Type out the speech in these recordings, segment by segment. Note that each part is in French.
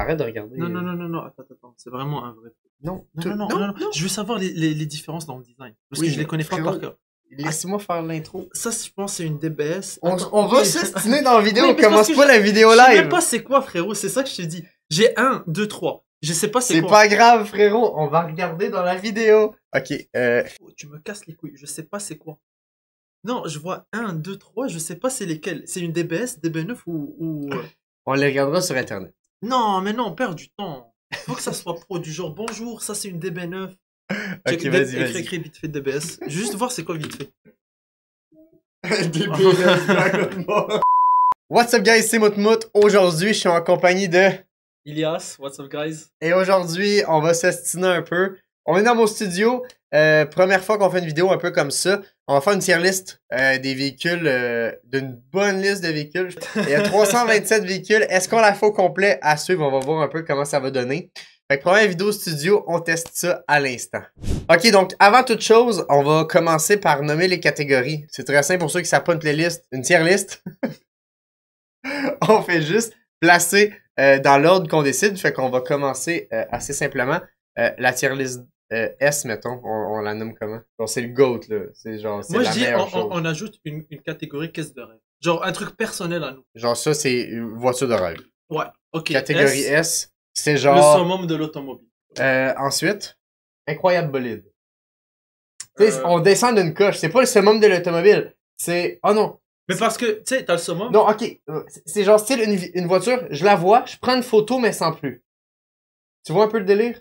arrête de regarder. Non, attends, c'est vraiment un vrai truc. Non, Non. Je veux savoir les différences dans le design. Parce que je les connais pas par cœur. Laisse-moi faire l'intro. Ça, je pense, c'est une DBS. On va s'estiner dans la vidéo, Oui, on mais commence pas la vidéo Je sais live. même pas c'est quoi, frérot, c'est ça que je t'ai dit. J'ai 1, 2, 3. Je sais pas c'est C'est quoi. pas grave, frérot, on va regarder dans la vidéo. Ok, Oh, tu me casses les couilles, je sais pas c'est quoi. Non, je vois 1, 2, 3, je sais pas c'est lesquels. C'est une DBS, DB9 ou... on les regardera sur internet. Non, mais non, on perd du temps. Faut que ça soit pro du genre, bonjour, ça c'est une DB9. Ok, vas-y. Écris vite fait DBS. Juste voir c'est quoi vite fait. What's up guys, c'est Moutmout. Aujourd'hui, je suis en compagnie de... Ilias, what's up guys? Et aujourd'hui, on va s'estiner un peu. On est dans mon studio. Première fois qu'on fait une vidéo un peu comme ça. On va faire une tier list des véhicules, d'une bonne liste de véhicules. Il y a 327 véhicules. Est-ce qu'on la fait au complet? À suivre, on va voir un peu comment ça va donner. Fait que première vidéo studio, on teste ça à l'instant. Ok, donc avant toute chose, on va commencer par nommer les catégories. C'est très simple pour ceux qui savent pas une playlist, une tier list. On fait juste placer dans l'ordre qu'on décide. Fait qu'on va commencer assez simplement. La tier list S, mettons, on la nomme comment? Genre, c'est le GOAT, là. C'est genre, c'est la meilleure chose. On ajoute une catégorie caisse de rêve. Genre, un truc personnel à nous. Genre, ça, c'est une voiture de rêve. Ouais, ok. Catégorie S, c'est genre... Le summum de l'automobile. Ensuite, incroyable bolide. Tu sais, on descend d'une coche. C'est pas le summum de l'automobile. C'est... Oh non. Mais parce que, tu sais, t'as le summum. Non, ok. C'est genre style une voiture, je la vois, je prends une photo, mais sans plus. Tu vois un peu le délire?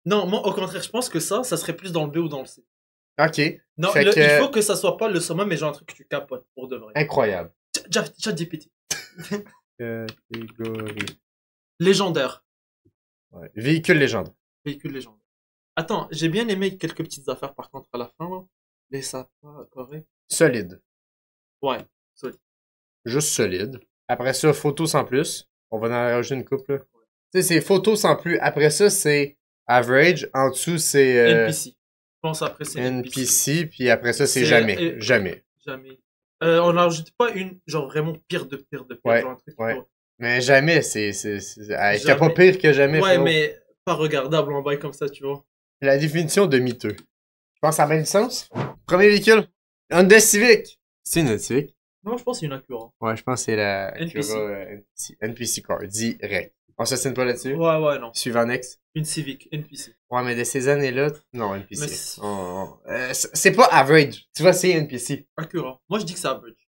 Non, moi, au contraire, je pense que ça serait plus dans le B ou dans le C. Ok. Non, il faut que ça soit pas le summum, mais genre un truc que tu capotes, pour de vrai. Incroyable. ChatGPT. Catégorie. Légendaire. Ouais. Véhicule légende. Véhicule légendaire. Attends, j'ai bien aimé quelques petites affaires par contre à la fin, là. Les sapins, correct. Solide. Ouais, solide. Juste solide. Après ça, photo sans plus. On va en rajouter une couple, là. Tu sais, c'est photo sans plus. Après ça, c'est average. En dessous, c'est... NPC. Je pense après c'est NPC. Puis après ça, c'est jamais. Jamais. Jamais. On n'ajoute pas une, genre vraiment pire de pire. Ouais, genre un truc ouais. Mais jamais, c'est y a pas Jamais. pire que jamais. Ouais, frérot. mais pas regardable en bail comme ça, tu vois. La définition de miteux. Je pense que ça a même sens. Premier véhicule. Honda Civic. C'est une Honda Civic? Non, je pense que c'est une Acura. Ouais, je pense que c'est la NPC. Acura, NPC car. Direct. On s'assigne pas là-dessus? Ouais, non. Suivant next. Une Civic, NPC. Ouais, mais de ces années-là, non, NPC. Mais c'est pas average. Tu vois, c'est NPC. Acura. Moi, je dis que c'est average.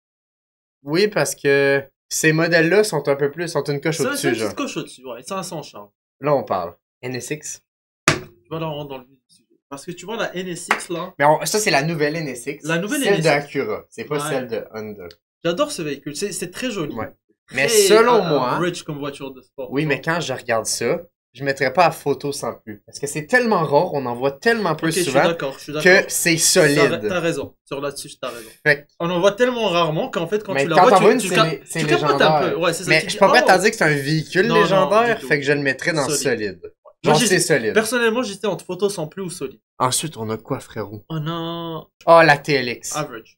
Oui, parce que ces modèles-là sont un peu plus, sont une coche au-dessus, C'est genre. une coche au-dessus, ouais. C'est un sans charme. Là, on parle. NSX. Tu vas la rendre dans le vif du sujet. Parce que tu vois, la NSX, là. Mais ça, c'est la nouvelle NSX. La nouvelle celle NSX. de Acura. C'est pas Ouais. celle de Honda. J'adore ce véhicule. C'est très joli. Ouais. Mais Très, selon moi. Rich comme voiture de sport. Oui, mais quand je regarde ça, je mettrais pas à photo sans plus. Parce que c'est tellement rare, on en voit tellement peu Ok, je suis souvent d'accord. que c'est solide. T'as raison. Sur là-dessus, t'as raison. Fait que- On en voit tellement rarement qu'en fait, quand mais tu la quand vois, t'en vois une, tu c'est capotes légendaire. un peu. Ouais, c'est ça. Mais tu je dis, suis pas prêt oh. à dire que c'est un véhicule Non, non, légendaire, du tout. fait que je le mettrais dans solide. Moi, Genre, c'est solide. Personnellement, j'étais entre photo sans plus ou solide. Ensuite, on a quoi, frérot? Oh non. Oh, la TLX. Average.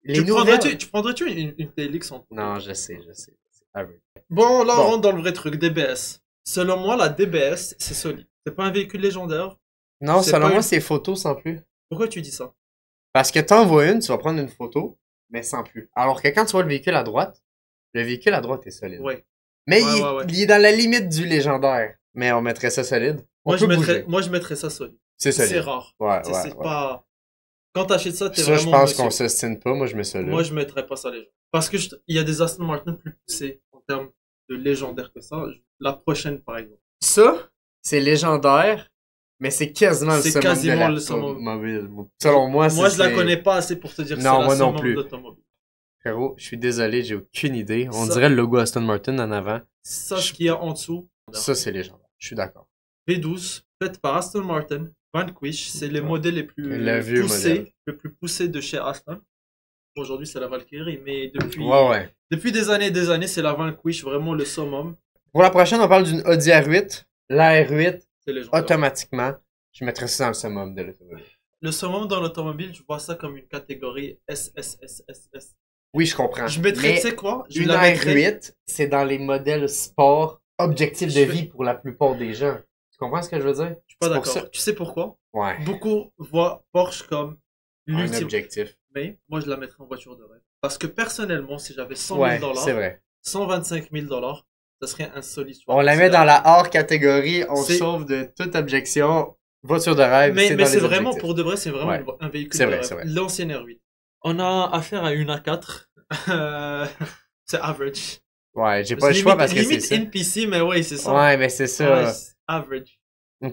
Les nouvelles... Tu prendrais-tu une TLX en photo? Non, je sais. C'est average. Bon, là, Bon. on rentre dans le vrai truc, DBS. Selon moi, la DBS, c'est solide. C'est pas un véhicule légendaire. Non, C'est selon pas moi, une- c'est photo sans plus. Pourquoi tu dis ça? Parce que t'en vois une, tu vas prendre une photo, mais sans plus. Alors que quand tu vois le véhicule à droite est solide. Ouais. Mais Ouais, il, ouais. il est dans la limite du légendaire. Mais on mettrait ça solide. Moi, peut bouger. je mettrais ça solide. C'est C'est solide. rare. Ouais, Tu sais, ouais, c'est ouais. pas... Quand t'achètes ça, t'es Ça, vraiment je pense monsieur. qu'on s'estime pas. Moi, je mets ça là. Moi, je mettrais pas ça légendaire. Parce que il y a des Aston Martin plus poussés en termes de légendaire que ça. La prochaine, par exemple. Ça, c'est légendaire, mais c'est quasiment le C'est summum quasiment de le summum. l'automobile. Selon moi, Moi, je la c'est- connais pas assez pour te dire que c'est Non, la moi non summum plus. d'automobile. Frérot, je suis désolé, j'ai aucune idée. On Ça- dirait le logo Aston Martin en avant. Ça, ce qu'il y a en dessous. Ça, c'est légendaire. Je suis d'accord. V12, faite par Aston Martin, Vanquish, c'est les modèles les plus Le vieux poussés, modèle. le plus poussé de chez Aston. Aujourd'hui, c'est la Valkyrie, mais Ouais. depuis des années, c'est la Vanquish, vraiment le summum. Pour la prochaine, on parle d'une Audi R8. La R8, C'est légendaire. automatiquement, je mettrais ça dans le summum de l'automobile. Le summum dans l'automobile, je vois ça comme une catégorie SSSSS. Oui, je comprends. Je mettrais, Mais tu sais quoi? Je une la mettrais- R8, c'est dans les modèles sport objectif de Je vie pour la plupart des gens. Tu comprends ce que je veux dire? suis pas C'est pour d'accord. ça. Tu sais pourquoi? Ouais, Beaucoup voient Porsche comme un l'ultime. objectif. Mais moi, je la mettrais en voiture de rêve. Parce que personnellement, si j'avais 100 000 Ouais, c'est dollars, vrai. 125 000 dollars, ça serait insolite. On la met dans la hors catégorie, on C'est- sauve de toute objection. Voiture de rêve, Mais dans c'est les vraiment, objectifs. pour de vrai, c'est vraiment Ouais. un véhicule C'est de vrai, rêve. c'est vrai. L'ancienne R8. On a affaire à une A4. C'est average. Ouais, j'ai pas le choix parce que c'est limite ça. NPC, mais ouais, c'est ça. Ouais, mais c'est Ouais, ça. c'est average.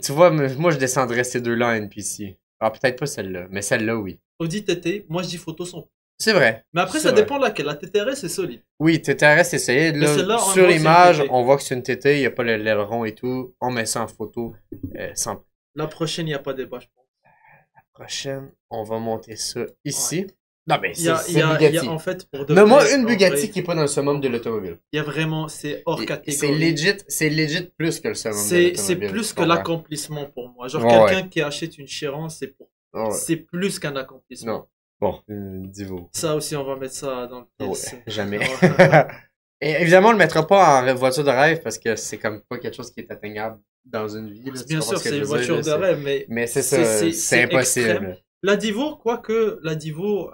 Tu vois, moi, je descendrais ces deux-là en NPC. Ah, peut-être pas celle-là, mais celle-là, oui. Audi TT, moi je dis photo son. C'est vrai. Mais après, C'est ça vrai. dépend de laquelle. La TTRS, c'est solide. Oui, TTRS, c'est solide. Mais Là, celle-là, on sur voit que c'est une l'image, TT. on voit que c'est une TT, il n'y a pas l'aileron et tout. On met ça en photo. Sans La prochaine, il n'y a pas de débat, je pense. prochaine, on va monter ça ici. Non, mais Il y a, c'est il y a- il y a, Bugatti. en fait, pour de Nomme-moi vrai, une en Bugatti vrai, qui est pas dans le summum de l'automobile. il y a vraiment, c'est hors catégorie. C'est legit plus que le summum de C'est l'automobile. plus tu que comprends? l'accomplissement pour moi. Genre, Ouais, quelqu'un qui achète une Chiron, Ouais. c'est plus qu'un accomplissement. Non. Bon, Divo. Ça aussi, on va mettre ça dans le Ouais, PS. jamais. Ouais. Et évidemment, on le mettra pas en voiture de rêve parce que c'est comme pas quelque chose qui est atteignable dans une vie. Là, tu Bien comprends sûr, ce que c'est je une veux dire, voiture là, de rêve, mais Mais c'est ça, c'est impossible. extrême. La Divo, quoique la Divo,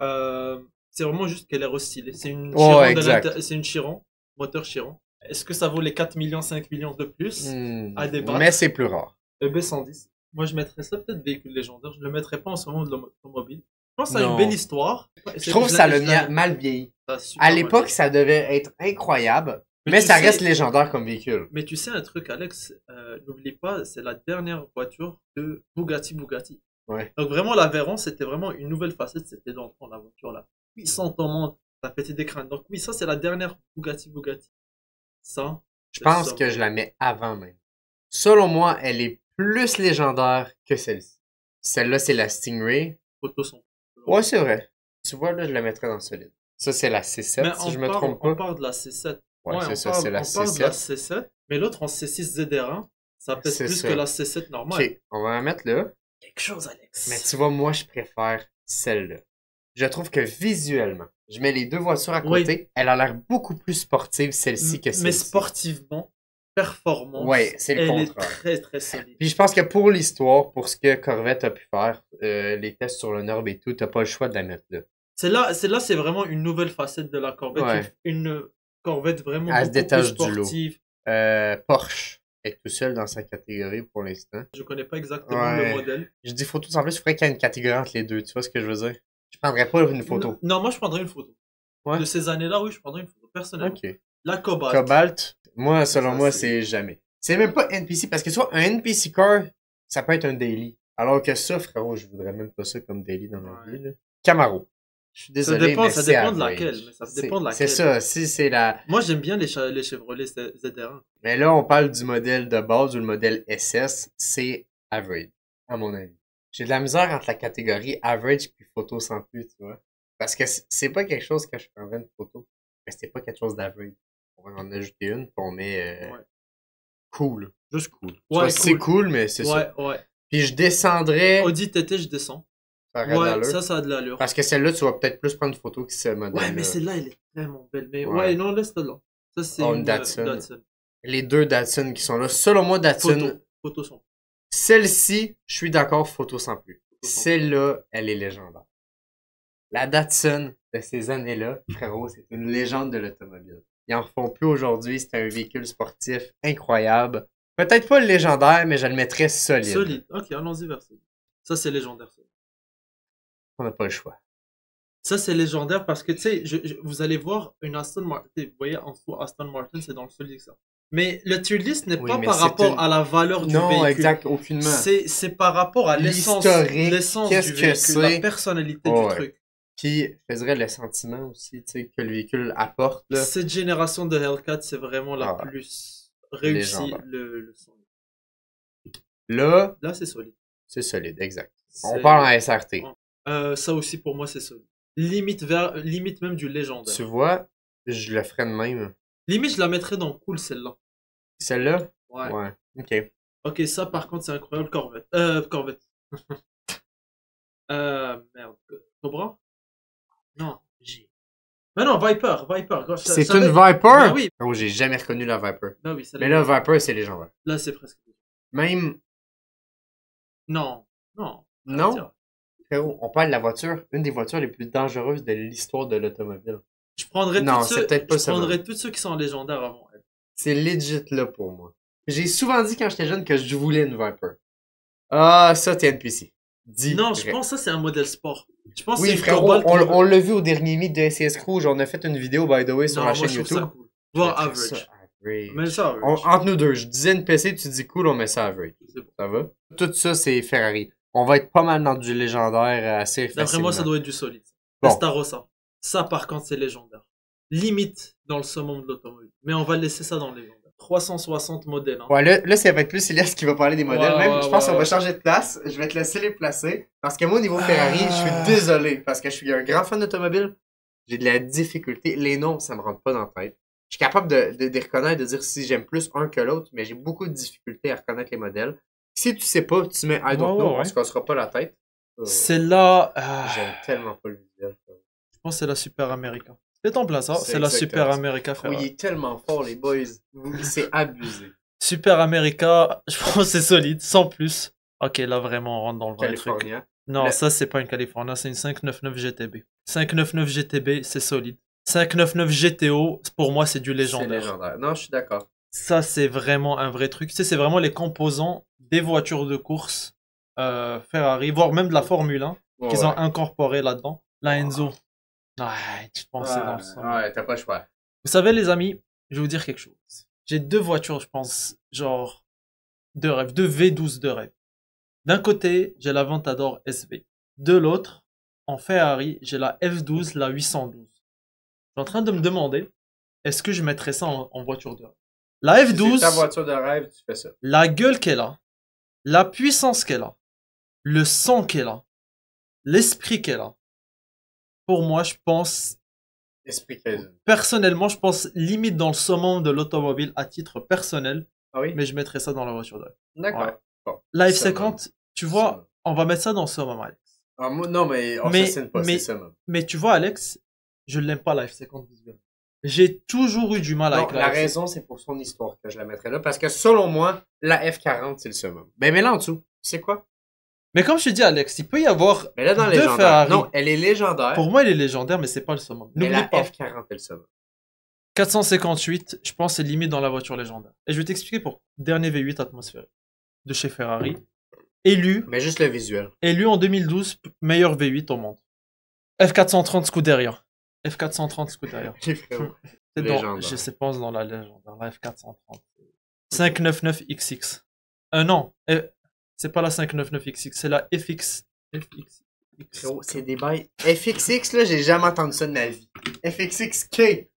c'est vraiment juste qu'elle est restylée. C'est une Oh, Chiron exact. c'est une Chiron, moteur Chiron. Est-ce que ça vaut les 4 millions, 5 millions de plus à débattre? Mais c'est plus rare. EB110. Moi, je mettrais ça peut-être véhicule légendaire. Je le mettrais pas en ce moment de l'automobile. Je pense que ça a Non. une belle histoire. Je trouve que ça l'ai l'a mal vieilli. super À mal l'époque, vieilli. ça devait être incroyable, Mais mais tu ça sais- reste légendaire comme véhicule. Mais tu sais un truc, Alex, n'oublie pas, c'est la dernière voiture de Bugatti. Ouais. Donc vraiment, l'Aveyron, c'était vraiment une nouvelle facette. C'était dans la voiture là. Puissante en monde, ça pétait des crânes. Donc oui, ça c'est la dernière Bugatti. Ça, Je c'est pense ça. que je la mets avant même. Selon moi, elle est plus légendaire que celle-ci. Celle-là, c'est la Stingray. Photos sont. Ouais, c'est vrai. Tu vois, là, je la mettrais dans le solide. Ça, c'est la C7, Mais si je me trompe pas. on parle de la C7. Ouais, Ouais, c'est on ça, parle, c'est la on parle de la C7. C7. Mais l'autre en C6 ZR1, ça pèse C'est plus ça. que la C7 normale. Ok, on va la mettre là. Quelque chose, Alex. Mais tu vois, moi, je préfère celle-là. Je trouve que visuellement, je mets les deux voitures à Oui. côté, elle a l'air beaucoup plus sportive, celle-ci, que Mais celle-ci. sportivement, performance, Ouais, c'est le elle est contraire. très très solide. Puis je pense que pour l'histoire, pour ce que Corvette a pu faire, les tests sur le Nord et tout, t'as pas le choix de la mettre là. Là, c'est vraiment une nouvelle facette de la Corvette. Ouais. Une Corvette vraiment Elle se beaucoup plus détache du lot. sportive. Porsche est tout seul dans sa catégorie pour l'instant. Je connais pas exactement Ouais. le modèle. Je dis photo sans plus, il faudrait qu'il y ait une catégorie entre les deux, tu vois ce que je veux dire? Je prendrais pas une photo. Non, moi je prendrais une photo. Ouais. De ces années-là, oui, je prendrais une photo, personnellement. Ok. La Cobalt. Cobalt, moi, selon Ça, moi, c'est- c'est jamais. C'est même pas NPC, parce que tu vois, un NPC car, ça peut être un daily. Alors que ça, frérot, je voudrais même pas ça comme daily dans ma Ouais. vie, là. Camaro. Je suis désolé, mais ça c'est dépend de average. laquelle, mais ça dépend de C'est laquelle. ça, si c'est la... Moi j'aime bien les Chevrolet ZR1. Mais là, on parle du modèle de base ou le modèle SS, c'est average, à mon avis. J'ai de la misère entre la catégorie average puis photo sans plus, tu vois. Parce que c'est pas quelque chose que je prendrais une photo. Mais c'est pas quelque chose d'average. On va en ajouter une, puis on met Ouais. cool. Juste cool. Tu Ouais, vois, c'est cool, mais c'est ça. Ouais. Puis je descendrais... Audi TT, je descends. Ça aurait de Ouais, l'allure. ça a de l'allure. Parce que celle-là, tu vas peut-être plus prendre une photo que ce modèle. Ouais, mais celle-là, elle est vraiment belle. Mais Ouais. ouais, non, laisse-la là. Ça, c'est Oh, une une Datsun. Datsun. Les deux Datsun qui sont là. Selon moi, Datsun, Photos sont. celle-ci, je suis d'accord, photo sans plus. Photos sans Celle-là, elle est légendaire. La Datsun de ces années-là, frérot, c'est une légende de l'automobile. Ils en font plus aujourd'hui, c'est un véhicule sportif incroyable. Peut-être pas le légendaire, mais je le mettrais solide. Solide. Ok, allons-y vers ça. Ça, c'est légendaire. Ça. On n'a pas le choix. Ça, c'est légendaire parce que, tu sais, vous allez voir une Aston Martin. Vous voyez, en soi, Aston Martin, c'est dans le solide, ça. Mais le tier list n'est Oui, pas mais par c'est rapport une- à la valeur du Non, véhicule. exact, aucunement. C'est par rapport à l'essence L'historique, du qu'est-ce que véhicule, c'est? la personnalité Ouais. du truc. Puis, je dirais le sentiment aussi, tu sais, que le véhicule apporte, là. Cette génération de Hellcat, c'est vraiment la Ah, plus réussie. légendaire. Le son. Là, Là, c'est solide. c'est solide, exact. On C'est- parle en SRT. Ça aussi, pour moi, c'est solide. Limite même du légendaire. Tu vois, je le ferais de même. Limite, je la mettrais dans cool, celle-là. Celle-là? Ouais. Ouais. Ok. Ok, ça, par contre, c'est incroyable. Corvette. Corvette. Merde. Cobra? Non, G. Mais non, Viper. C'est Ça une avait- Viper? Bah oui. Oh, j'ai jamais reconnu la Viper. Bah oui, Mais là, Viper, c'est légendaire. là, c'est presque. Même, Non. Non. non, frérot, on parle de la voiture, une des voitures les plus dangereuses de l'histoire de l'automobile. Je prendrais Non, tous c'est ceux, peut-être pas je ça, prendrais même. tous ceux qui sont légendaires avant elle. C'est legit là pour moi. J'ai souvent dit quand j'étais jeune que je voulais une Viper. Ah, ça, t'es NPC. Dis. Non, je pense que ça, c'est un modèle sport. Je pense que Oui, c'est une frérot, Cobalt qu'on veut. on l'a vu au dernier meet de SCS Rouge. On a fait une vidéo, by the way, sur Non, la moi, chaîne je trouve YouTube. ça cool. Voire Je mettrais ça average. average. Mais ça, average. Entre nous deux, je disais NPC, tu dis cool, on met ça average. C'est bon. Ça va? Tout ça, c'est Ferrari. On va être pas mal dans du légendaire assez facilement. D'après moi, ça doit être du solide. Bon. Testarossa. Ça, par contre, c'est légendaire. Limite dans le summum de l'automobile. Mais on va laisser ça dans le légendaire. 360 modèles. Hein. Ouais, là, ça va être plus Elias qui va parler des modèles. Ouais, Même, ouais, je pense ouais, qu'on va ouais. changer de place. Je vais te laisser les placer. Parce que moi, au niveau Ferrari, je suis désolé. Parce que je suis un grand fan d'automobile. J'ai de la difficulté. Les noms, ça me rentre pas dans la tête. Je suis capable de les reconnaître, de dire si j'aime plus un que l'autre, mais j'ai beaucoup de difficultés à reconnaître les modèles. Si tu sais pas, tu mets I don't know, on se cassera pas la tête. C'est là. J'aime tellement pas le visuel. Je pense que c'est la Super America. C'est en plein ça. C'est C'est la exactement Super ça. America Oui, il Ferrari. est tellement fort, les boys. C'est abusé. Super America, je pense que c'est solide, sans plus. Ok, là vraiment on rentre dans le vrai truc. California. Non, Le- ça c'est pas une California, c'est une 599 GTB. 599 GTB, c'est solide. 599 GTO, pour moi c'est du C'est légendaire. légendaire. Non, je suis d'accord. Ça c'est vraiment un vrai truc. Tu sais, c'est vraiment les composants des voitures de course Ferrari, voire même de la Formule 1, Ouais, qu'ils ouais. ont incorporé là-dedans. La Enzo. Ouais, tu te pensais dans le sang. Ouais, t'as pas le choix. Vous savez, les amis, je vais vous dire quelque chose. J'ai deux voitures, je pense, genre, de rêve, deux V12 de rêve. D'un côté, j'ai la Ventador SV. De l'autre, en Ferrari, j'ai la F12, la 812. Je suis en train de me demander, est-ce que je mettrais ça en voiture de rêve? La Si F12, c'est ta voiture de rêve, tu fais ça. la gueule qu'elle a, la puissance qu'elle a, le son qu'elle a, l'esprit qu'elle a. Pour moi, je pense Esprit crazy. personnellement, je pense limite dans le summum de l'automobile à titre personnel, Ah oui? mais je mettrais ça dans la voiture de rêve. D'accord. Ouais. Bon. La Summum. F50, tu vois, on va mettre ça dans le summum, Alex. Ah, moi, non, mais on Mais- s'assine pas, mais- c'est ça, même. Mais tu vois, Alex, je l'aime pas la F50 visuellement. J'ai toujours eu du mal Non, avec la la F50. raison, c'est pour son histoire que je la mettrais là. Parce que selon moi, la F40, c'est le summum. Ben, mets-la en dessous. Tu sais quoi? Mais comme je te dis, Alex, il peut y avoir Mais là, dans deux légendaire. Ferrari. Non, elle est légendaire. Pour moi, il est légendaire, mais c'est pas le summum. mais N'oublie la pas. F40 est le summum. 458, je pense, c'est limite dans la voiture légendaire. Et je vais t'expliquer pourquoi. Dernier V8 atmosphérique de chez Ferrari. Élu Mais juste le visuel. en 2012, meilleur V8 au monde. F430 Scuderia. F430 Scuderia. J'ai frérot. C'est dans, Légendaire. je sais pas dans la légendaire, la F430. 599XX. Non, c'est pas la 599XX, c'est la FX. Frérot, c'est des bails. FXX, là, j'ai jamais entendu ça de ma vie. FXXK.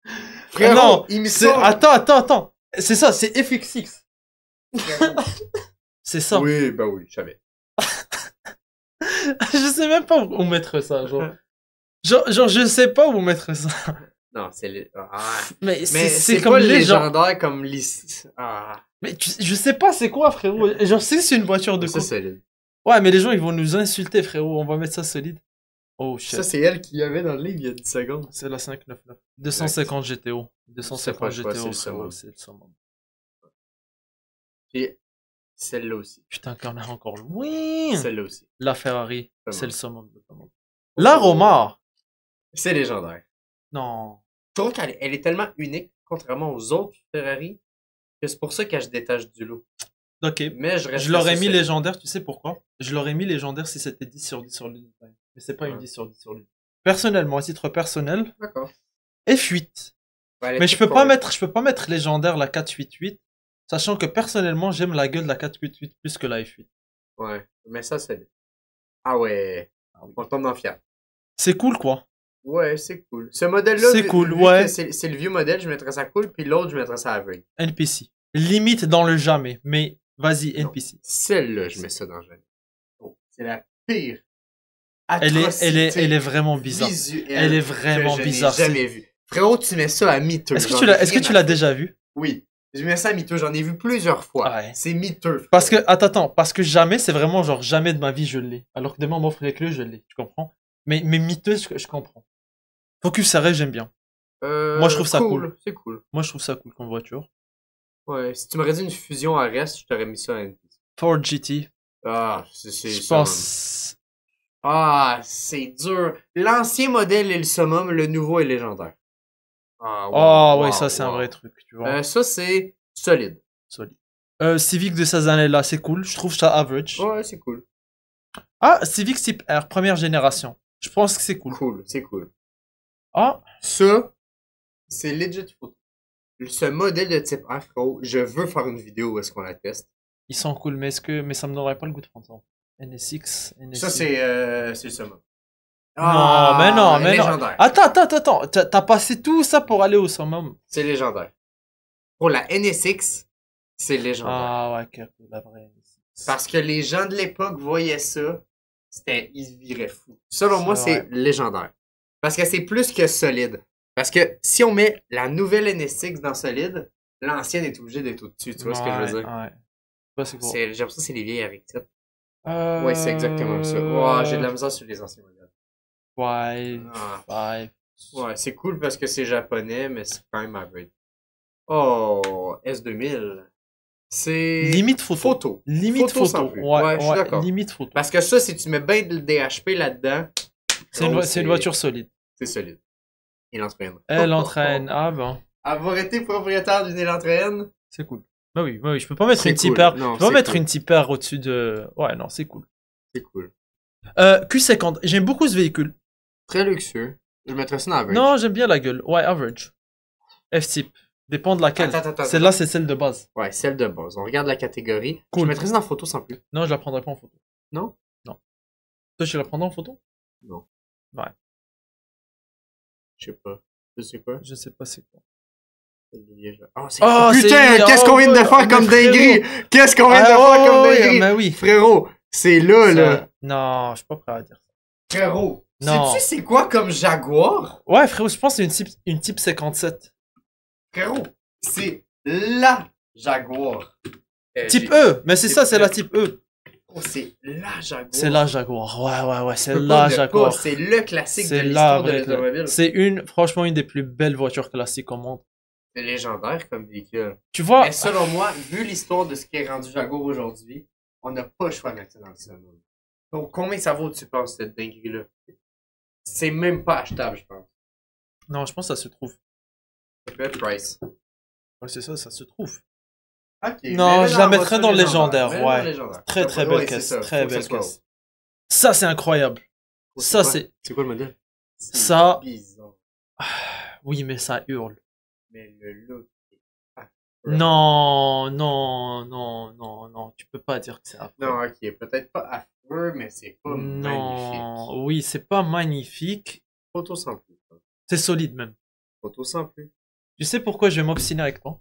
Frérot, non, il me c'est... sort. Attends. C'est ça, c'est FXX. Frérot. C'est ça. Oui, bah oui, je savais. Je sais même pas où mettre ça, genre. Genre, je sais pas où mettre ça. Non, c'est Mais Mais c'est c'est comme pas les gens. légendaire comme liste. Ah, Mais je sais pas c'est quoi, frérot. Genre, c'est une voiture de ça course. c'est solide. Ouais, mais les gens, ils vont nous insulter, frérot. On va mettre ça solide. Oh, shit. Ça c'est elle qui y avait dans le livre il y a 10 secondes. C'est la 599. 250 GTO. 250 C'est pas le choix, GTO, c'est le frérot, summum. c'est le summum. Et celle-là aussi. Putain, qu'on est encore loin. Celle-là aussi. La Ferrari, Summum. c'est le summum. La Roma. C'est légendaire. Non. Je trouve qu'elle elle est tellement unique, contrairement aux autres Ferrari, que c'est pour ça qu'elle se détache du lot. Ok. Mais je reste. Je l'aurais mis légendaire, tu sais pourquoi? Je l'aurais mis légendaire si c'était 10 sur 10 sur le design. Mais c'est pas une Ouais. 10 sur 10 sur le design. Personnellement, à titre personnel, D'accord. F8. Ouais, elle est Mais je toute peux pas correcte. mettre légendaire la 488, sachant que personnellement, j'aime la gueule de la 488 plus que la F8. Ouais, mais ça c'est. Ah ouais. Ah oui. On tombe dans le fiat. C'est cool, quoi. Ouais, c'est cool. Ce modèle-là, C'est vu- cool, vu ouais. que c'est le vieux modèle, je mettrais ça cool, puis l'autre, je mettrais ça average. NPC. Limite dans le jamais, mais vas-y, Non. NPC. Celle-là, je mets ça dans le jamais. Oh, c'est la pire. Elle est atrocité vraiment bizarre. visuelle Elle est vraiment que je bizarre, n'ai jamais vue. Frérot, tu mets ça à miteux. Est-ce que J'en tu ai l'as, rien à déjà foutre. vu? Oui. Je mets ça à miteux. J'en ai vu plusieurs fois. Ouais. C'est miteux. Parce que, attends, parce que jamais, c'est vraiment genre jamais de ma vie je l'ai. Alors que demain on m'offre les clés, je l'ai. Tu comprends? Mais miteux, je comprends. Focus Arrêt, j'aime bien. Moi, je trouve ça cool. C'est cool. Moi, je trouve ça cool comme voiture. Ouais, si tu m'aurais dit une fusion à reste, je t'aurais mis ça à NPC. Ford GT. Ah, c'est Je ça, man. pense. Ah, c'est dur. L'ancien modèle est le summum, le nouveau est légendaire. Ah, Ah wow, ouais, wow, ça c'est un wow. vrai truc, tu vois. Ça, c'est solide. Solide. Civic de ces années-là, c'est cool. Je trouve ça average. Ouais, c'est cool. Ah, Civic Type R, première génération. Je pense que c'est cool. Cool, c'est cool. Ah, Ça, c'est legit photo. Ce modèle de type Afro, je veux faire une vidéo où est-ce qu'on la teste. ils sont cool, mais mais ça me donnerait pas le goût de prendre ça. NSX, NSX. Ça, c'est le summum. Non, mais non, mais non. légendaire. Attends. T'as passé tout ça pour aller au summum. C'est légendaire. Pour la NSX, c'est légendaire. Ah ouais, ok, la vraie NSX. Parce que les gens de l'époque voyaient ça, ils se viraient fous. Selon moi, c'est légendaire. Parce que c'est plus que solide. Parce que si on met la nouvelle NSX dans solide, l'ancienne est obligée d'être au-dessus. Tu vois ce que je veux dire? Ouais. J'ai l'impression que c'est les vieilles avec titre. Ouais, c'est exactement ça. Wow, j'ai de la misère sur les anciens modèles. Ouais. Ouais, c'est cool parce que c'est japonais, mais c'est quand même average. Oh, S2000. C'est... Limite photo. Limite photo. sans plus. Ouais, je suis d'accord. Limite photo. Parce que ça, si tu mets bien de DHP là-dedans... C'est une voiture solide. C'est solide. Il entraîne. Elle entraîne. Ah ben. Avoir été propriétaire d'une entraîne... C'est cool. Bah oui, je peux pas mettre une Type R. Je peux pas mettre une Type R au-dessus de... Ouais, non, c'est cool. C'est cool. Q50. J'aime beaucoup ce véhicule. Très luxueux. Je mettrais ça dans average. Non, j'aime bien la gueule. Ouais, average. F-type. Dépend de laquelle. Celle-là, c'est celle de base. Ouais, celle de base. On regarde la catégorie. Cool. Je mettrais ça dans photo sans plus. Non, je la prendrais pas en photo. Non? Non. Toi, tu la prendrais en photo? Non. Ouais. Je sais pas. Tu sais quoi? Je sais pas c'est quoi. Oh, putain, qu'est-ce qu'on vient de faire comme dinguerie? Qu'est-ce qu'on vient de faire comme dinguerie? Mais oui. Frérot, c'est là. Non, je suis pas prêt à dire ça. Frérot, sais-tu c'est quoi comme Jaguar? Ouais, frérot, je pense que c'est une type 57. Frérot, c'est la Jaguar. Type E, mais c'est ça, c'est la type E. Oh, c'est la Jaguar. C'est la Jaguar, ouais, c'est la Jaguar. C'est le classique de l'histoire de l'automobile. C'est franchement, une des plus belles voitures classiques au monde. C'est légendaire comme véhicule. Tu vois? Mais selon moi, vu l'histoire de ce qui est rendu Jaguar aujourd'hui, on n'a pas le choix de mettre ça dans le salon. Donc, combien ça vaut, tu penses, cette dinguerie-là? C'est même pas achetable, je pense. Non, je pense que ça se trouve. Best price. Ouais, c'est ça, ça se trouve. Okay, non, je la mettrais dans le légendaire, ouais. Très belle caisse, très belle caisse. Ça, c'est incroyable. Ça, c'est... C'est quoi le modèle? Ça... Bizarre. Oui, mais ça hurle. Mais le look... Non, tu peux pas dire que c'est affreux. Non, ok, peut-être pas affreux, mais c'est pas magnifique. Oui, c'est pas magnifique. Photo sans plus. C'est solide même. Photo sans plus. Tu sais pourquoi je vais m'obstiner avec toi?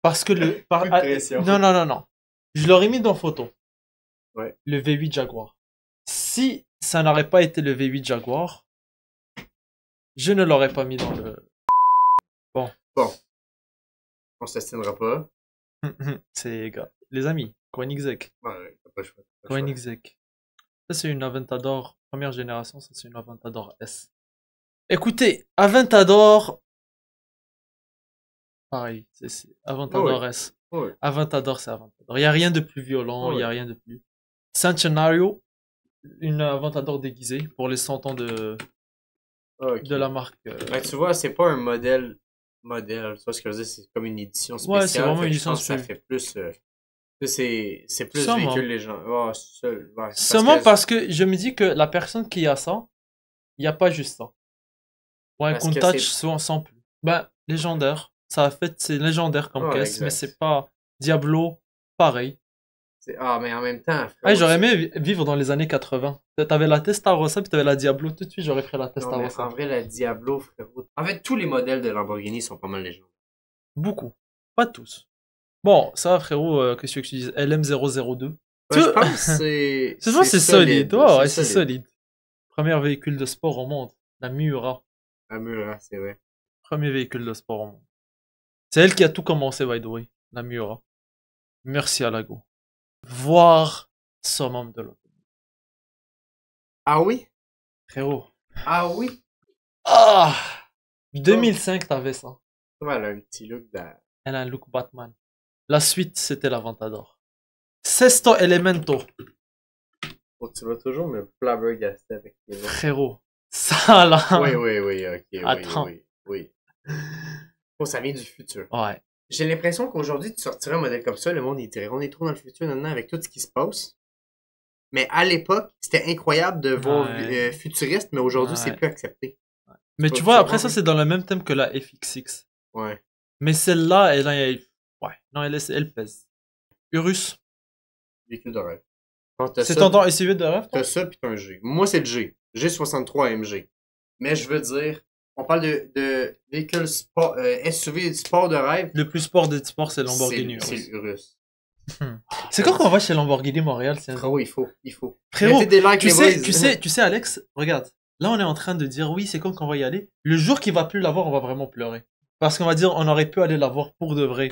Parce que le... Non. Je l'aurais mis dans photo. Ouais. Le V8 Jaguar. Si ça n'aurait pas été le V8 Jaguar, je ne l'aurais pas mis dans le... Bon. On s'astinera pas. C'est gars. Les amis, Koenigsegg. Ouais, t'as pas le choix. Koenigsegg. Ça, c'est une Aventador. Première génération, ça, c'est une Aventador S. Écoutez, Aventador... Pareil, c'est Aventador S. Ouais. Aventador, c'est Aventador. Il n'y a rien de plus violent, il n'y a rien de plus... Centenario, une Aventador déguisée pour les 100 ans de la marque. Ben, tu vois, c'est pas un modèle. Tu vois ce que je veux dire, c'est comme une édition spéciale. Ouais, c'est vraiment une édition spéciale. Ça fait plus. C'est plus Sûrement. véhicule les gens. Oh, Seulement parce que je me dis que la personne qui a ça, il n'y a pas juste ça. Ouais, un Countach sans plus. Ben, légendaire. Ça a fait, c'est légendaire comme caisse, exact. Mais c'est pas Diablo, pareil. Mais en même temps. Frérot, j'aurais aimé vivre dans les années 80. T'avais la Testarossa puis t'avais la Diablo. Tout de suite, j'aurais pris la Testarossa. En vrai, la Diablo, frérot. En fait, tous les modèles de Lamborghini sont pas mal légendaires. Beaucoup. Pas tous. Bon, ça va, frérot, qu'est-ce que tu dises? LM002. Je pense que c'est solide. Ouais, c'est solide. Premier véhicule de sport au monde. La Miura. La Miura, c'est vrai. Premier véhicule de sport au monde. C'est elle qui a tout commencé, by the way. La Miura. Merci à Lago. Voir summum de l'autre. Ah oui? Frérot. Ah oui? Ah! 2005, t'avais ça. Ouais, elle a un petit look de... Elle a un look Batman. La suite, c'était l'Aventador. Sesto Elemento. Oh, tu vas toujours me flabbergaster avec les autres. Frérot. Ça, là. Oui, ok, oui, Attends. oui. Oh, ça vient du futur. Ouais. J'ai l'impression qu'aujourd'hui, tu sortirais un modèle comme ça, le monde, il dirait, on est trop dans le futur maintenant avec tout ce qui se passe. Mais à l'époque, c'était incroyable de voir Ouais. futuriste, mais aujourd'hui, Ouais. c'est plus accepté. Mais pas tu vois, ça, après ouais. ça, c'est dans le même thème que la FX6. Ouais. Mais celle-là, ouais. Non, elle pèse. Urus. Véhicule de rêve. Quand t'as C'est ça, ton SUV de rêve, toi? t'as ça pis t'as un G. Moi, c'est le G. G63 AMG. Mais je veux dire, on parle de véhicule sport, SUV sport de rêve. Le plus sport des sports, c'est Lamborghini C'est Urus. l'Urus. C'est quand qu'on va chez Lamborghini Montréal? Frérot, il faut. Frérot, Mettez des likes, les boys. tu sais, Alex, regarde. Là, on est en train de dire, oui, c'est quand qu'on va y aller. Le jour qu'il va plus l'avoir, on va vraiment pleurer. Parce qu'on va dire, on aurait pu aller l'avoir pour de vrai.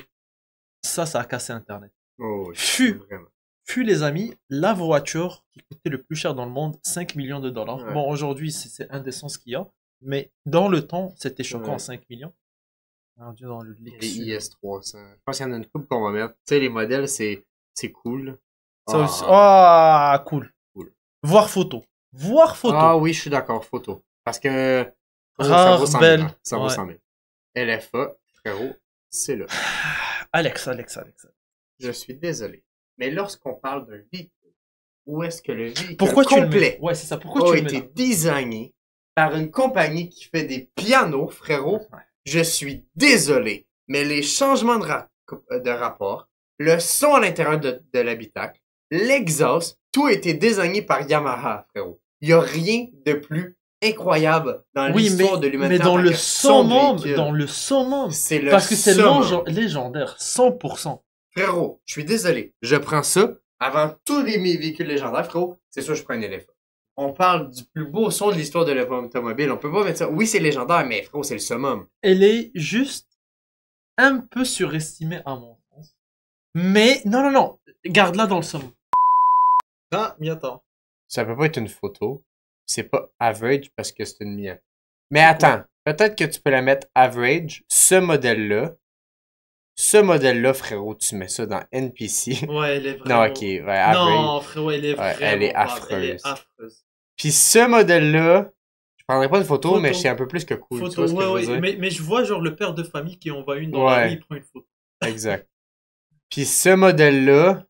Ça a cassé Internet. Oh, oui, Vraiment. Fut les amis, la voiture qui coûtait le plus cher dans le monde, 5 millions de dollars. Ouais. Bon, aujourd'hui, c'est indécent ce qu'il y a. Mais dans le temps, c'était choquant, Ouais. 5 millions. Alors, dans le Les Lexus. IS300. Je pense qu'il y en a une couple qu'on va mettre. Tu sais, les modèles, c'est cool. Ça aussi. Ah, cool. Voir photo. Ah oui, je suis d'accord, photo. Parce que ça Rare, vaut 100 000. belle. Hein. Ça vaut Ouais. 100 000. LFA, frérot, c'est là. Alex. Je suis désolé. Mais lorsqu'on parle d'un véhicule, où est-ce que le véhicule Pourquoi tu le complet mets? Ouais, c'est ça. Pourquoi a tu le mets été là? designé par une compagnie qui fait des pianos, frérot? Ouais. Je suis désolé. Mais les changements de rapport, le son à l'intérieur de l'habitacle, l'exhaust, tout a été designé par Yamaha, frérot. Il n'y a rien de plus incroyable dans l'histoire de l'humanité. Mais dans le summum, c'est le parce que c'est summum. légendaire, 100%. Frérot, je suis désolé. Je prends ça avant tous mes véhicules légendaires, frérot. C'est sûr, je prends un éléphant. On parle du plus beau son de l'histoire de l'automobile. On peut pas mettre ça. Oui, c'est légendaire, mais frérot, c'est le summum. Elle est juste un peu surestimée à mon sens. Mais, non. Garde-la dans le summum. Ah, m'y attends. Ça peut pas être une photo. C'est pas average parce que c'est une mienne. Mais attends, peut-être que tu peux la mettre average. Ce modèle-là, frérot, tu mets ça dans NPC. Ouais, elle est vraiment... Non, ok, ouais, average. Non, frérot, elle est vraiment... elle est pas- affreuse. Elle est affreuse. Puis ce modèle-là, je prendrais pas de photo, mais c'est un peu plus que cool. Photo, tu vois ce que je veux dire? mais je vois genre le père de famille qui envoie une dans la rue, il prend une photo. Exact. Puis ce modèle-là...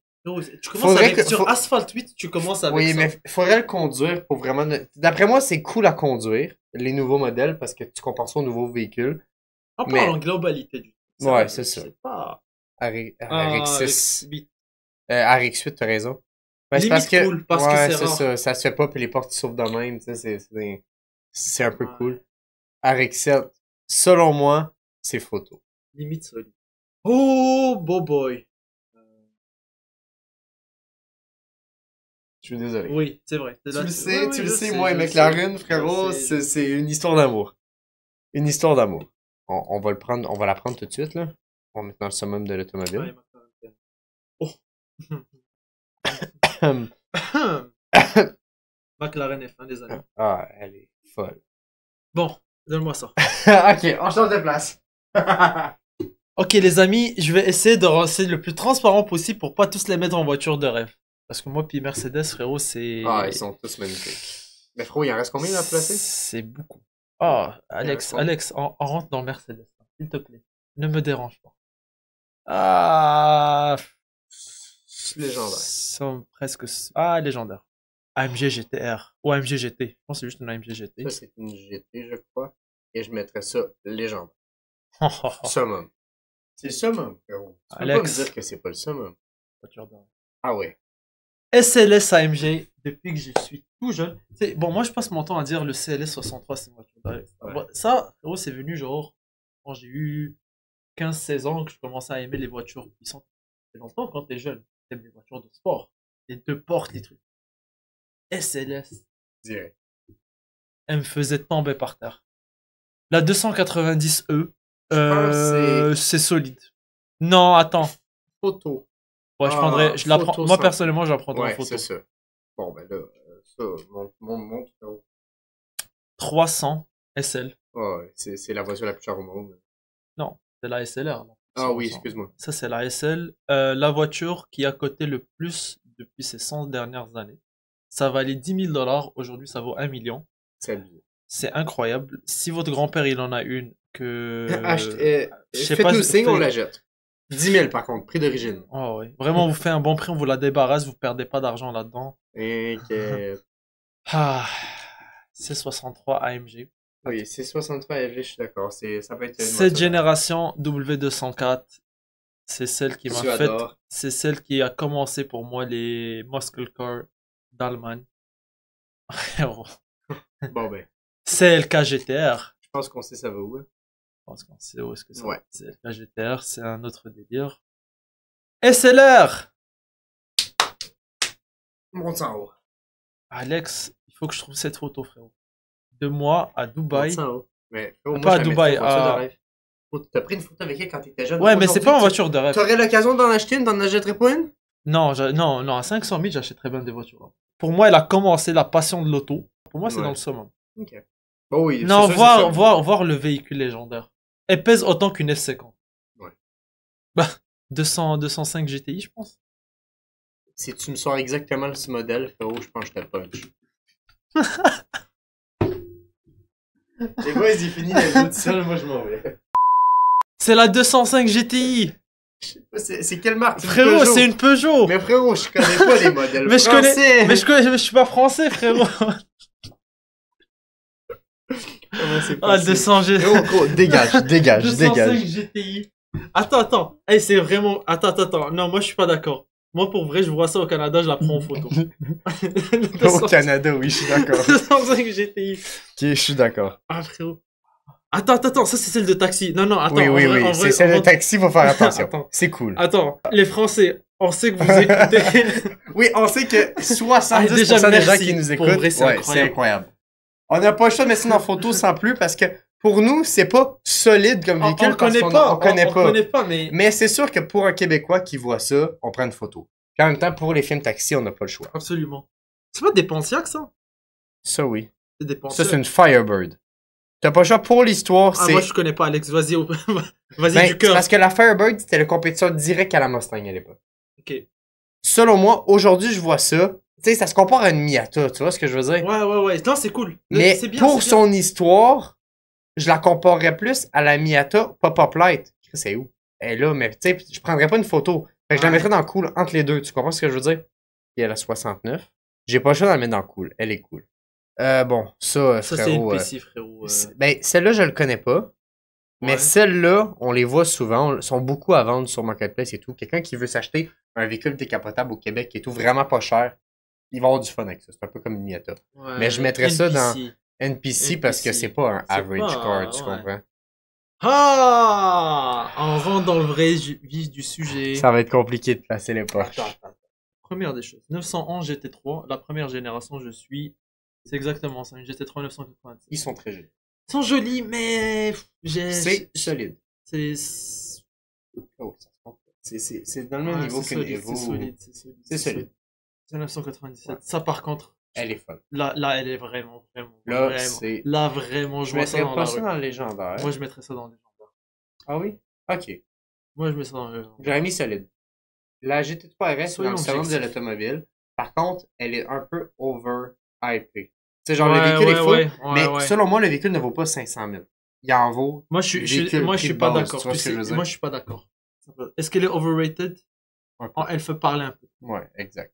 Tu commences avec... Sur Asphalt 8, tu commences avec oui, ça. mais faudrait le conduire pour vraiment... D'après moi, c'est cool à conduire, les nouveaux modèles, parce que tu compares ça aux nouveaux véhicules. On parle en globalité du truc. Ouais, c'est ça. C'est pas... RX6. RX8, t'as raison. Ouais, c'est parce que cool, parce que c'est rare. Ça se fait pas, puis les portes s'ouvrent de même, tu sais, c'est un peu cool. RX7, selon moi, c'est photo. Limite solide. Oh, boy. Je suis désolé. Oui, c'est vrai. Tu le sais, moi et McLaren, frérot, c'est une histoire d'amour. Une histoire d'amour. On va la prendre tout de suite, là. On va mettre dans le summum de l'automobile. Oh. McLaren F1 des années. Ah, elle est folle. Bon, donne-moi ça. Ok, on change de place. Ok, les amis, je vais essayer de rester le plus transparent possible pour pas tous les mettre en voiture de rêve. Parce que moi, puis Mercedes, frérot, c'est... Ah, ils sont tous magnifiques. Mais frérot, il en reste combien à placer? C'est beaucoup. Ah, Alex, on rentre dans Mercedes, s'il te plaît. Ne me dérange pas. Ah... Légendaire. Sont presque... Ah, légendaire. AMG GTR. Ou AMG GT. Je pense que c'est juste une AMG GT. Ça, c'est une GT, je crois. Et je mettrais ça légendaire. Summum. C'est le summum, frérot. Tu peux pas me dire que c'est pas le summum. Ah ouais. SLS AMG, depuis que je suis tout jeune. Bon, moi, je passe mon temps à dire le CLS 63, c'est une voiture de rêve. Ouais. Ça, frérot, c'est venu genre quand j'ai eu 15-16 ans que je commençais à aimer les voitures puissantes. C'est longtemps quand t'es jeune. T'aimes les voitures de sport. Les deux portes, les trucs. SLS. Direct. Elle me faisait tomber par terre. La 290E, c'est solide. Non, attends. Photo. Ouais, je prendrais, je la prends, moi personnellement, je la prendrais en photo. C'est ça. Bon, ben là, ça, monte. 300 SL. Oh, ouais, c'est la voiture la plus chère au monde. Non, c'est la SLR. Là. Ah oui, 100%. excuse-moi. Ça, c'est la SL. La voiture qui a coté le plus depuis ces 100 dernières années. Ça valait 10 000 $. Aujourd'hui, ça vaut 1 million. C'est abusé. C'est incroyable. Si votre grand-père, il en a une, je sais pas, Faites-nous signe, on fait- la jette. 10 000 par contre, prix d'origine. Oh, ouais. Vraiment, vous fait un bon prix, on vous la débarrasse, vous perdez pas d'argent là-dedans. Inquiète. Ah, c'est 63 AMG. Oui, c'est 63 FG, je suis d'accord. Ça peut être une Cette voiture. génération W204, c'est celle qui m'a Tu fait, adores. c'est celle qui a commencé pour moi les muscle cars d'Allemagne. Frérot. Bon ben, C'est LK GTR. je pense qu'on sait ça va où. Hein. Je pense qu'on sait où est-ce que ça Ouais. va. C'est LK GTR, c'est un autre délire. SLR! Monte en haut. Alex, il faut que je trouve cette photo, frérot. De moi à Dubaï. Monte en haut. Mais frérot, Pas moi, à je la Dubaï, mettrais en voiture à- de rêve. T'as pris une photo avec elle quand t'étais jeune. Ouais, mais c'est pas en Aujourd'hui, voiture de rêve. T'aurais l'occasion d'en acheter une, t'en achèterais pas une? Non, non, non, à 500 000, j'achèterais bien des voitures. Pour moi, elle a commencé la passion de l'auto. Pour moi, c'est Ouais. dans le summum. Ok. Bon oui, Non, c'est sûr, voir le véhicule légendaire. Elle pèse autant qu'une F50. Ouais. Bah, 205 GTI, je pense. Si tu me sors exactement ce modèle, frérot, je pense que je te punch. Les boys, ils finissent la vidéo tout seul, moi je m'en vais. C'est la 205 GTI. Je sais pas, c'est quelle marque? Frérot, Peugeot. c'est une Peugeot. Mais frérot, je connais pas les modèles Mais je français. mais je suis pas français, frérot. Comment c'est Ah, possible? 200 Frérot, gros, dégage, 205 GTI. Attends. Hey, c'est vraiment. Attends. Non, moi, je suis pas d'accord. Moi, pour vrai, je vois ça au Canada, je la prends en photo. Au Canada, oui, je suis d'accord. 205 GTI. Ok, je suis d'accord. Ah, frérot. Attends, ça, c'est celle de taxi. Non, attends. Oui, en oui, vrai- oui. en vrai- C'est celle en de vrai- taxi, faut faire attention. Attends. C'est cool. Attends, les Français, on sait que vous écoutez. Oui, on sait que 70% Ah, déjà, des gens merci. qui nous Pour écoutent, vrai, c'est ouais, incroyable. c'est incroyable. On n'a pas le choix de mettre ça en photo sans plus parce que pour nous, c'est pas solide comme On véhicule. connaît parce qu'on- pas. On connaît On pas. connaît pas, mais. Mais c'est sûr que pour un Québécois qui voit ça, on prend une photo. Puis en même temps, pour les films taxi, on n'a pas le choix. Absolument. C'est pas des Pontiac, ça? Ça, oui. C'est des Ça, Pontiac. c'est une Firebird. T'as pas le choix pour l'histoire, Ah, c'est... moi, je connais pas, Alex. Vas-y, vas-y Ben, du cœur. parce que la Firebird, c'était le compétiteur direct à la Mustang à l'époque. Ok. Selon moi, aujourd'hui, je vois ça. Tu sais, ça se compare à une Miata, tu vois ce que je veux dire? Ouais. Non, c'est cool. Mais C'est bien, pour c'est bien. son histoire, je la comparerais plus à la Miata Pop-Up Light. C'est où? Elle est là, mais tu sais, je prendrais pas une photo. Fait que je la Ouais. mettrais dans le cool entre les deux. Tu comprends ce que je veux dire? Et elle a 69. J'ai pas le choix de la mettre dans le cool. Elle est cool. Bon, ça, Ça, c'est une frérot. PC, frérot. Ben, celle-là, je le connais pas. Mais Ouais. celles-là, on les voit souvent, sont beaucoup à vendre sur Marketplace et tout. Quelqu'un qui veut s'acheter un véhicule décapotable au Québec et tout, vraiment pas cher, il va avoir du fun avec ça. C'est un peu comme une Miata. Ouais. mais je mettrais ça dans- NPC. NPC parce que c'est pas un C'est average pas, car, tu ouais. comprends? Ah! On rentre dans le vrai vif du sujet. Ça va être compliqué de placer les poches. Attends. Première des choses. 911 GT3, la première génération, je suis. C'est exactement ça, une GT3 996. Ils sont très jolis. Ils sont jolis, mais. C'est solide. C'est. Oh, ça se compte. C'est dans le même niveau c'est qu'une solide, Evo. c'est solide. C'est solide. C'est 997. Ouais. Ça, par contre, Elle est folle. là, elle est vraiment. Là, vraiment. c'est... Là, vraiment, je Je vois ça mettrais dans pas la ça rue. dans le légendaire. Moi, je mettrais ça dans les légendaires. Ah oui? Ok. Moi, je mets ça dans les légendaires. J'aurais mis solide. La GT3 RS, c'est dans le Soyons salon de objectifs. l'automobile. Par contre, elle est un peu over-hypée. C'est genre, le Ouais, véhicule est fou, ouais, mais ouais. selon moi, le véhicule ne vaut pas 500 000. Il en vaut. Moi, je véhicule suis prix pas de base, d'accord. tu vois Tu ce que je veux sais, dire? moi, je suis pas d'accord. Est-ce qu'elle est overrated? Un peu. Oh, elle fait parler un peu. Ouais, exact.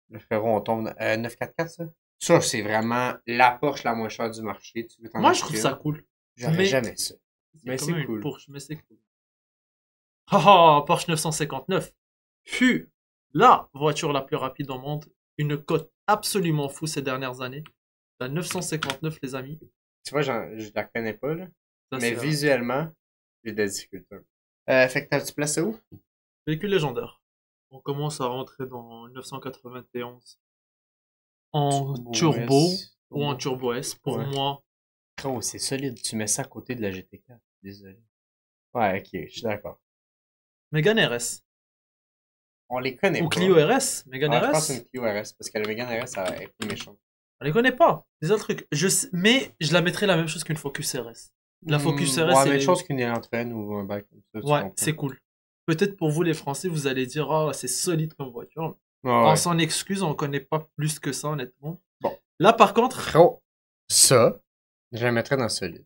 Le frérot, on tombe... 944, ça? Ça, c'est vraiment la Porsche la moins chère du marché. Tu veux t'en Moi, je acheter trouve une? ça cool. J'aurais mais- jamais ça. Mais quand c'est même une cool. Porsche, mais c'est cool. Ah, Porsche 959 fut la voiture la plus rapide au monde. Une cote absolument fou ces dernières années. La 959, les amis. Tu vois, je la connais pas, là. Ça, Mais c'est visuellement, j'ai des difficultés. Fait que t'as-tu placé où? véhicule légendaire. On commence à rentrer dans 991 en turbo ou en turbo S. Pour Ouais. moi, Oh, c'est solide. Tu mets ça à côté de la GT4. Désolé. Ouais, ok, je suis d'accord. Mégane RS. On les connaît Ou pas. Clio RS. Mégane Ouais, je pense RS. que c'est une Clio RS, parce que la Mégane RS, elle est plus méchante. On les connaît pas. C'est ça le truc. Mais je la mettrais la même chose qu'une Focus RS. La Focus RS, Ouais, c'est même chose qu'une Elantrain ou un bac comme ça. Tu ouais, comprends. c'est cool. Peut-être pour vous les Français, vous allez dire oh c'est solide comme voiture. Ouais, On ouais. s'en excuse, on connaît pas plus que ça honnêtement. Bon. Là par contre, Frérot, ça, je la mettrais dans solide.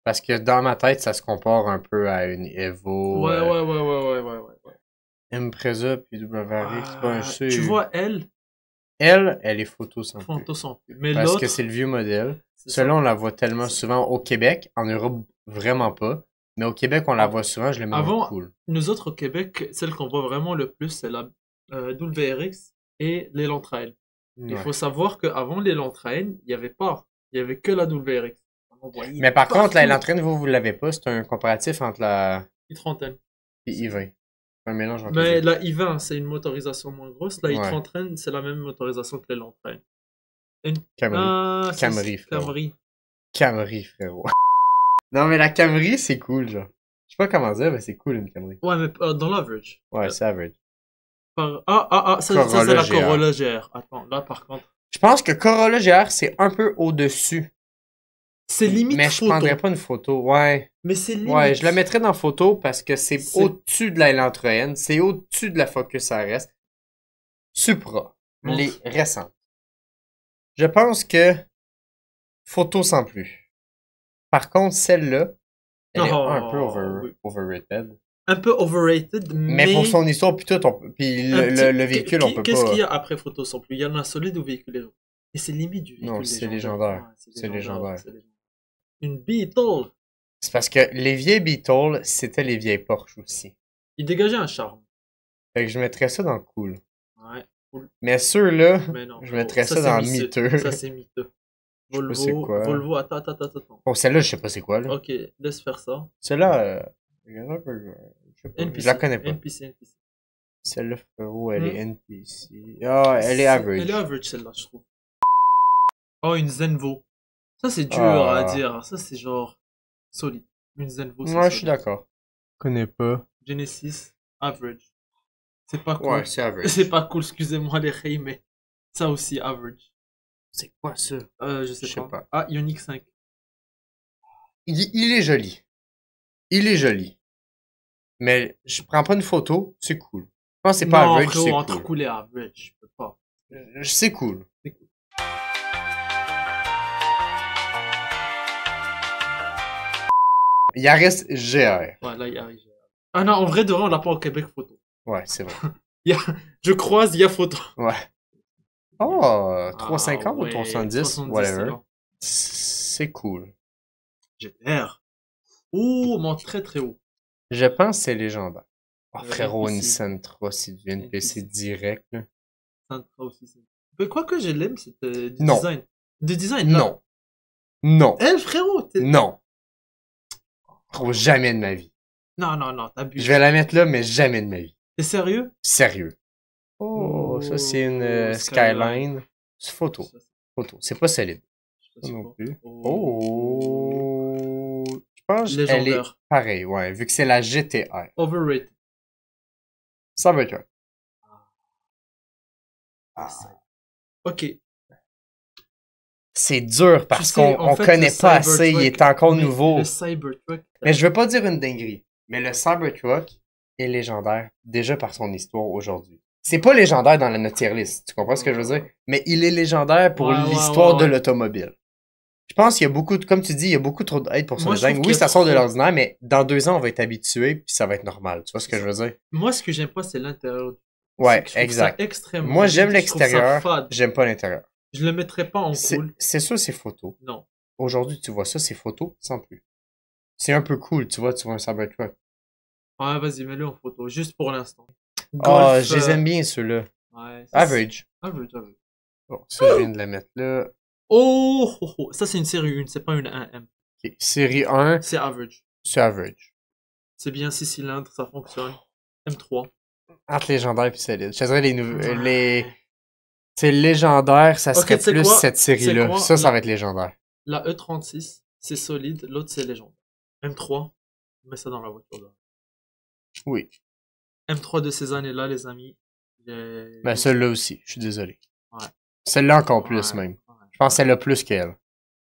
Parce que dans ma tête, ça se compare un peu à une Evo, ouais. Impreza puis WRX. Ben, je sais. Tu vois elle, Elle est photo sans plus. Fanto sans plus. Mais Parce l'autre, que c'est le vieux modèle. c'est Celle-là, ça. on la voit tellement souvent au Québec. En Europe, vraiment pas. Mais au Québec, on la voit souvent. Je l'aime Avant, cool. nous autres au Québec, celle qu'on voit vraiment le plus, c'est la WRX et l'élan trail. Il Ouais. faut savoir qu'avant l'élan trail, il n'y avait pas. Il y avait que la WRX. On voyait Mais par contre, partout. l'Elantrain, vous l'avez pas. C'est un comparatif entre la i30N. et I20. Un mélange entre Mais les deux. la i20, c'est une motorisation moins grosse. La Ouais. i30N, c'est la même motorisation que l'élan trail. Une... Camry. Ah, ça, Camry, c'est frérot. Camry. Camry, frérot. Non, mais la Camry, c'est cool, genre. Je sais pas comment dire, mais c'est cool, une Camry. Ouais, mais dans l'average. Ouais, c'est average. Ça c'est Corolla la GR. Corolla GR. Attends, là par contre. Je pense que Corolla GR, c'est un peu au-dessus. C'est limite Mais je photo. prendrais pas une photo. Ouais. Mais c'est limite. Ouais, je la mettrais dans photo parce que c'est C'est- au-dessus de la Elantra, c'est au-dessus de la Focus RS. Supra. Montre. Les récentes. Je pense que photo sans plus. Par contre, celle-là, elle est un peu oui. overrated. Un peu overrated, Mais pour son histoire, puis tout, puis le véhicule, on peut Qu'est-ce pas. qu'il y a après photo sans plus? Il y en a solide ou véhicule légendaire? Et c'est limite du véhicule Non, c'est légendaire. Ouais, C'est légendaire. c'est légendaire. Une Beetle. C'est parce que les vieilles Beetle, c'était les vieilles Porsche aussi. Il dégageait un charme. Fait que je mettrais ça dans cool. Ouais, cool. Mais ceux-là, Mais non. je mettrais ça c'est dans miteux. Ça, c'est miteux. Je sais pas c'est quoi. Volvo, attends. Bon, celle-là, je sais pas c'est quoi, là. Ok, laisse faire ça. Celle-là, je sais pas. NPC. Je la connais pas. NPC. Celle-là, frérot, elle est NPC. Ah, elle est average. Elle est average, celle-là, je trouve. Oh, une Zenvo. Ça, c'est dur Ah. à dire. Ça, c'est genre solide. Une Zenvo, c'est Moi, je solide. suis d'accord. Je connais pas. Genesis, average. C'est pas cool. Ouais, c'est average. C'est pas cool, excusez-moi les rayes, mais ça aussi, average. C'est quoi ça? Je sais pas. Ah, Ioniq 5. Il est joli. Il est joli. Mais je prends pas une photo, c'est cool. Je pense que c'est pas average, c'est entre cool. cool et average, je peux pas. C'est cool. C'est cool. Yaris GR. Ouais, là, il arrive. Ah non, en vrai, de vrai, on l'a pas au Québec photo. Ouais, c'est vrai. Je croise, il y a photo. Ouais. Oh, 350 ou ouais, 310, 70, whatever. alors. C'est cool. GTR. Ouh, mon très très haut. Je pense que c'est légendaire. Oh, Ouais, frérot, une NPC. Sentra, c'est du NPC direct, là. Sentra aussi. Mais quoi que je l'aime, c'est du Non. design. Du design, là. Non. Non. Elle, frérot. Non. Frérot, jamais de ma vie. Non, t'abuses. Je vais la mettre là, mais jamais de ma vie. T'es sérieux? Sérieux. Oh, ça, c'est une Skyline. C'est photo. Photo. C'est pas solide. Je sais Non pas. plus. Oh. Je pense qu'elle est Légendaire. pareille, ouais, vu que c'est la GTR. Overrated. Ça va être Ok. C'est dur parce Tu sais, qu'on en on fait, connaît le pas assez, il Cybertruck, est encore mais nouveau. Le Cybertruck. Mais je veux pas dire une dinguerie, mais le Cybertruck est légendaire déjà par son histoire aujourd'hui. C'est pas légendaire dans notre tier list, tu comprends ce que je veux dire? Mais il est légendaire pour Ouais, l'histoire ouais. de l'automobile. Je pense qu'il y a beaucoup, comme tu dis, il y a beaucoup trop de hate pour son Moi, je design. trouve Oui, qu'il y a ça sort de trop- l'ordinaire, mais dans 2 ans, on va être habitué, puis ça va être normal. Tu vois ce que je veux dire? Moi, ce que j'aime pas, c'est l'intérieur. Ouais, Je trouve exact. Ça extrêmement Moi, j'aime vide, je trouve ça l'extérieur, fade. j'aime pas l'intérieur. Je le mettrais pas en cool. C'est sûr, c'est photo. Non. Aujourd'hui, tu vois ça, c'est photo, sans plus. C'est un peu cool, tu vois un Cybertruck. Ouais, vas-y, mets-le en photo, juste pour l'instant. Ah, Golf, je les aime bien, ceux-là. Ouais, Average. Average. Bon, ça, je viens de la mettre là. Oh, ça c'est une série 1, c'est pas une 1M. Ok, série 1, C'est average. c'est average. C'est bien 6 cylindres, ça fonctionne. M3. Entre légendaire puis solide. Je te dirais Ouais. les... C'est légendaire, ça Ok, serait tu sais plus quoi? cette C'est série-là. quoi? Ça va être légendaire. La E36, c'est solide, l'autre c'est légende. M3, mets ça dans la voiture. Là. Oui. M3 de ces années-là, les amis. Ben, celle-là aussi, je suis désolé. Ouais. Celle-là encore plus, Ouais, même. ouais. pense qu'elle a plus qu'elle.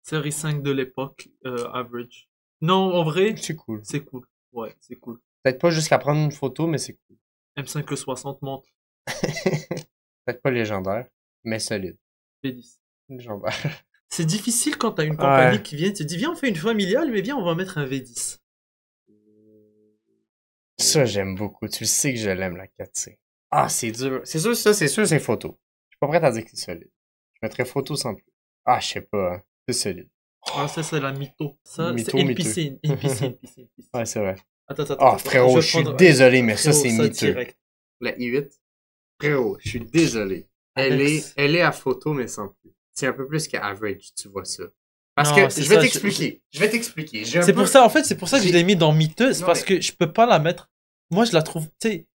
Série 5 de l'époque, average. Non, en vrai, C'est cool. c'est cool. Ouais, c'est cool. Peut-être pas jusqu'à prendre une photo, mais c'est cool. M5 60 monte. Peut-être pas légendaire, mais solide. V10. Légendaire. C'est difficile quand t'as une compagnie Ouais. qui vient et te dit viens on fait une familiale mais viens on va mettre un V10. Ça, j'aime beaucoup. Tu sais que je l'aime, la 4C. Ah, c'est dur. C'est sûr, ça, c'est sûr, c'est photo. Je suis pas prêt à dire que c'est solide. Je mettrais photo sans plus. Ah, je sais pas, hein. C'est solide. Ah ça c'est la mytho. Ça Mytho, c'est mytho. NPC. Ouais, c'est vrai. Attends. Ah, frérot, je suis désolé, mais ça, c'est miteux. direct. La i8. Frérot, je suis désolé. Alex. Elle est à photo, mais sans plus. C'est un peu plus qu'average, tu vois ça. Parce Non, que, c'est je vais ça, t'expliquer. Je vais t'expliquer. J'ai un C'est peu- pour ça en fait c'est pour ça que je j'ai- l'ai mis dans miteux, c'est Non, parce mais- que je peux pas la mettre. Moi je la trouve, tu sais,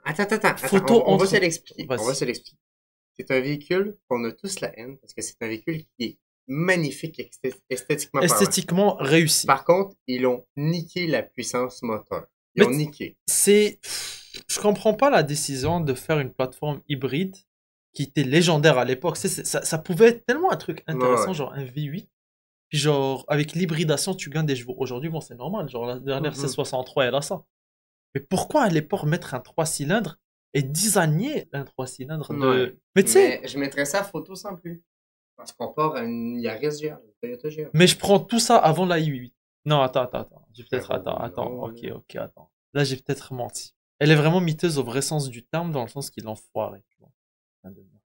Attends. Photo On va entre- se l'expliquer. Vas-y. On va se l'expliquer. C'est un véhicule qu'on a tous la haine parce que c'est un véhicule qui est magnifique esthétiquement parlant. esthétiquement réussi. Par contre, ils ont niqué la puissance moteur. Ils Mais ont niqué. je comprends pas la décision de faire une plateforme hybride qui était légendaire à l'époque. Ça pouvait être tellement un truc intéressant, Ouais. genre un V8. Puis genre, avec l'hybridation, tu gagnes des chevaux. Aujourd'hui, bon, c'est normal. Genre, la dernière Mhm. C63, elle a ça. Mais pourquoi à l'époque mettre un 3 cylindres et designer un 3 cylindres de... Ouais. Mais tu sais, Mais je mettrais ça à photo sans plus. Parce qu'on part à une Yaris GR, une Toyota GR. mais je prends tout ça avant la i8. Non, attends. J'ai peut-être... Frérot, Attends. non, Ok, attends. Là, j'ai peut-être menti. Elle est vraiment miteuse au vrai sens du terme, dans le sens qu'il l'enfoiré. Tu vois.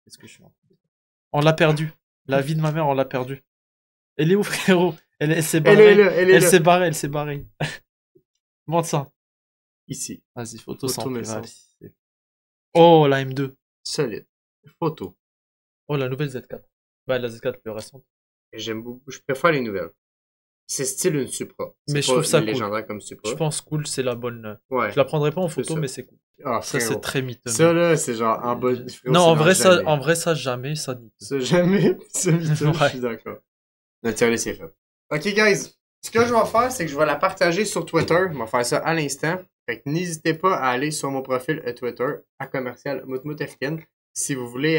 Qu'est-ce que je suis en train de dire. On l'a perdu. La vie de ma mère, on l'a perdu. Elle est où, frérot? Elle s'est barrée. Elle est Elle là. s'est barrée. Montre ça. Ici. Vas-y, photo Photo, sans mais plus, sans. allez. Oh, la M2. Solide. Photo. Oh, la nouvelle Z4. Bah, la Z4 plus récente. J'aime beaucoup. Je préfère les nouvelles. C'est style une Supra. C'est Mais je pas trouve ça cool. légendaire comme Supra. Je pense cool, c'est la bonne. Ouais. Je la prendrai pas en C'est photo, ça. mais c'est cool. Ah, Ça, frérot. c'est très miteux. Ça, là, c'est genre en bas. Frérot, Non, c'est en vrai, dans jamais. ça, jamais, ça dit. Ça, jamais. Ça, miteux, je Ouais. suis d'accord. Le tiers c'est fait. Ok, guys. Ce que je vais faire, c'est que je vais la partager sur Twitter. Je vais faire ça à l'instant. Fait que n'hésitez pas à aller sur mon profil Twitter, à commercial moutmoutfn. Si vous voulez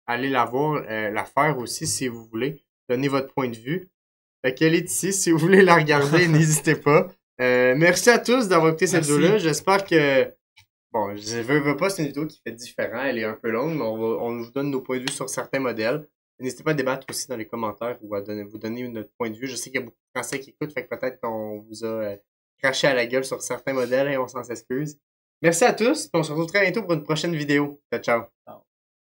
aller la voir, la faire aussi, si vous voulez. Donnez votre point de vue. Fait qu'elle est ici. Si vous voulez la regarder, n'hésitez pas. Merci à tous d'avoir écouté cette Merci. vidéo-là. J'espère que... Bon, je veux pas, c'est une vidéo qui fait différent. Elle est un peu longue, mais on vous donne nos points de vue sur certains modèles. N'hésitez pas à débattre aussi dans les commentaires ou à vous donner notre point de vue. Je sais qu'il y a beaucoup de Français qui écoutent, fait que peut-être qu'on vous a craché à la gueule sur certains modèles et on s'en s'excuse. Merci à tous, puis on se retrouve très bientôt pour une prochaine vidéo. Ciao, ciao.